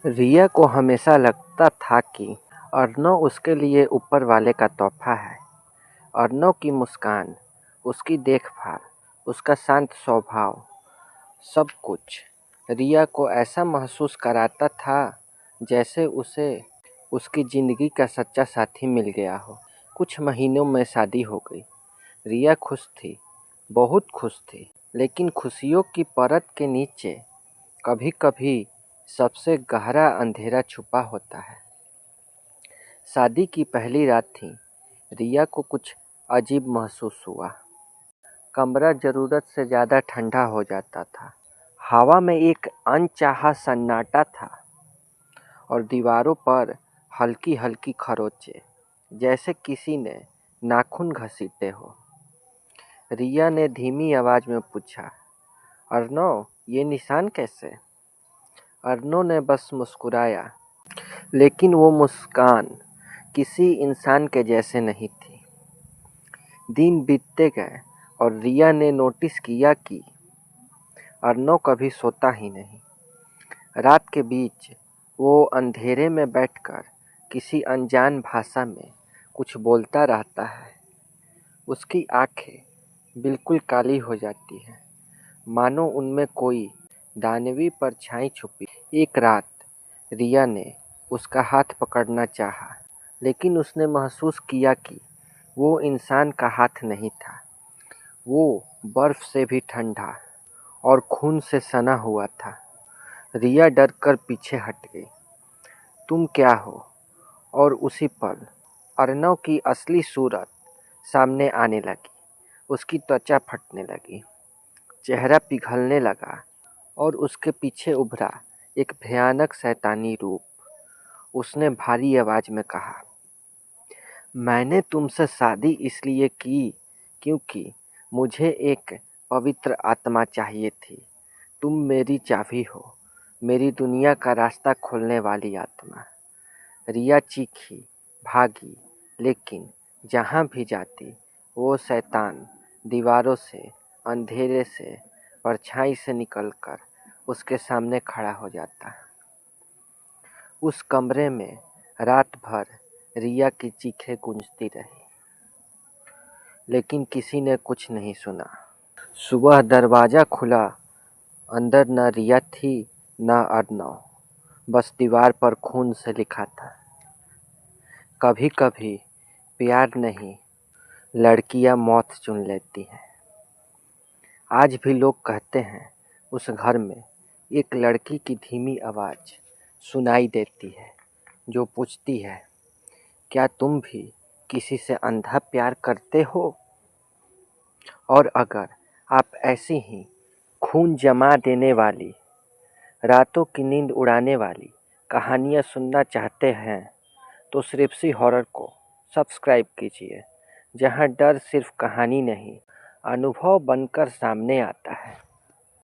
रिया को हमेशा लगता था कि अर्नव उसके लिए ऊपर वाले का तोहफा है। अर्नव की मुस्कान, उसकी देखभाल, उसका शांत स्वभाव, सब कुछ रिया को ऐसा महसूस कराता था जैसे उसे उसकी ज़िंदगी का सच्चा साथी मिल गया हो। कुछ महीनों में शादी हो गई। रिया खुश थी, बहुत खुश थी, लेकिन खुशियों की परत के नीचे कभी-कभी सबसे गहरा अंधेरा छुपा होता है। शादी की पहली रात थी। रिया को कुछ अजीब महसूस हुआ। कमरा ज़रूरत से ज़्यादा ठंडा हो जाता था। हवा में एक अनचाहा सन्नाटा था और दीवारों पर हल्की-हल्की खरोंचें, जैसे किसी ने नाखून घसीटे हो। रिया ने धीमी आवाज़ में पूछा, अर्नव, ये निशान कैसे? अर्नव ने बस मुस्कुराया, लेकिन वो मुस्कान किसी इंसान के जैसे नहीं थी। दिन बीतते गए और रिया ने नोटिस किया कि अर्नव कभी सोता ही नहीं। रात के बीच वो अंधेरे में बैठकर किसी अनजान भाषा में कुछ बोलता रहता है। उसकी आंखें बिल्कुल काली हो जाती हैं, मानो उनमें कोई दानवी परछाई छुपी। एक रात रिया ने उसका हाथ पकड़ना चाहा, लेकिन उसने महसूस किया कि वो इंसान का हाथ नहीं था। वो बर्फ से भी ठंडा और खून से सना हुआ था। रिया डर कर पीछे हट गई। तुम क्या हो? और उसी पल अर्नव की असली सूरत सामने आने लगी। उसकी त्वचा फटने लगी, चेहरा पिघलने लगा और उसके पीछे उभरा एक भयानक शैतानी रूप। उसने भारी आवाज में कहा, मैंने तुमसे शादी इसलिए की क्योंकि मुझे एक पवित्र आत्मा चाहिए थी। तुम मेरी चाबी हो, मेरी दुनिया का रास्ता खोलने वाली आत्मा। रिया चीखी, भागी, लेकिन जहाँ भी जाती वो शैतान दीवारों से, अंधेरे से, परछाई से निकलकर उसके सामने खड़ा हो जाता। उस कमरे में रात भर रिया की चीखें गूंजती रही, लेकिन किसी ने कुछ नहीं सुना। सुबह दरवाज़ा खुला। अंदर न रिया थी न अर्नव, बस दीवार पर खून से लिखा था, कभी कभी प्यार नहीं, लड़कियां मौत चुन लेती हैं। आज भी लोग कहते हैं उस घर में एक लड़की की धीमी आवाज़ सुनाई देती है जो पूछती है, क्या तुम भी किसी से अंधा प्यार करते हो? और अगर आप ऐसी ही खून जमा देने वाली, रातों की नींद उड़ाने वाली कहानियाँ सुनना चाहते हैं तो सृष्टि हॉरर को सब्सक्राइब कीजिए, जहां डर सिर्फ कहानी नहीं, अनुभव बनकर सामने आता है।